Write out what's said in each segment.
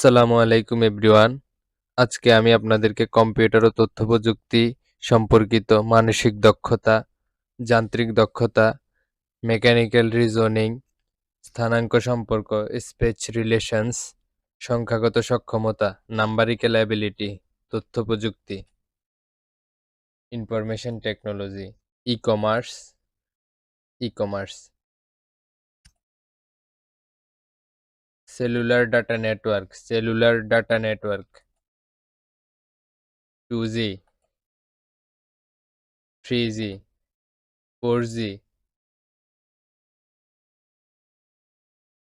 আসসালামু আলাইকুম এভরিওয়ান। আজকে আমি আপনাদেরকে কম্পিউটার ও তথ্য প্রযুক্তি সম্পর্কিত মানসিক দক্ষতা, যান্ত্রিক দক্ষতা, মেকানিক্যাল রিজনিং, স্থানাঙ্ক সম্পর্ক, স্পেচ রিলেশনস, সংখ্যাগত সক্ষমতা, নাম্বারিক্যাল অ্যাবিলিটি, তথ্য প্রযুক্তি, information technology, e-commerce, e-commerce, cellular data network, 2G, 3G, 4G,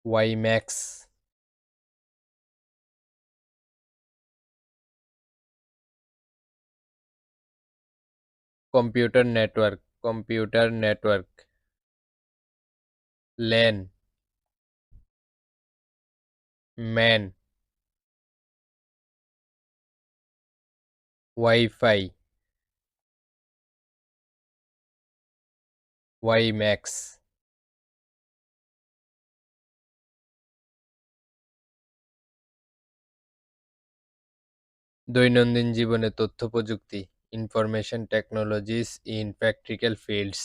WiMAX, computer network, LAN, MAN, wifi, WiMAX. দৈনন্দিন জীবনে তথ্য প্রযুক্তি, information technologies in practical fields.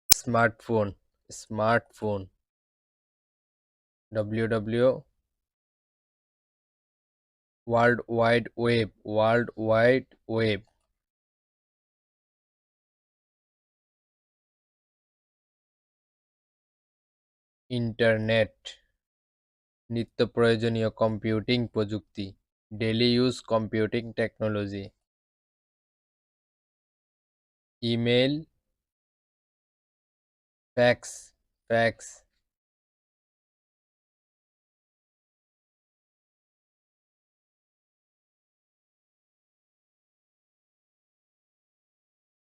Smartphone, smartphone, W world wide web, internet, নিত্য প্রয়োজনীয় কম্পিউটিং প্রযুক্তি, daily use computing technology, email, fax,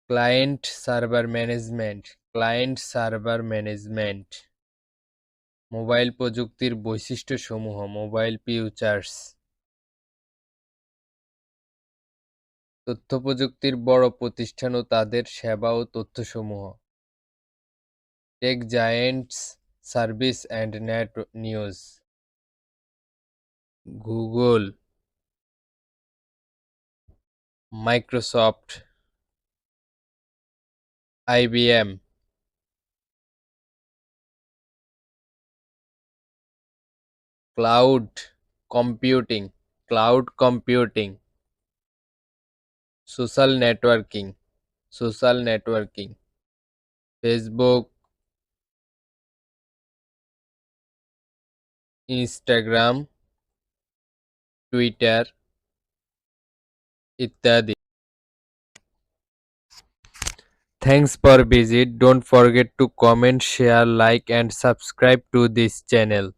client server management, mobile প্রযুক্তির বৈশিষ্ট্যসমূহ, mobile futures, তথ্য প্রযুক্তির বড় প্রতিষ্ঠান ও তাদের সেবা ও তথ্যসমূহ, tech giants, service and net news, Google, Microsoft, IBM, cloud computing, social networking, Facebook, Instagram, Twitter ইত্যাদি। Thanks for visit. Don't forget to comment, share, like and subscribe to this channel.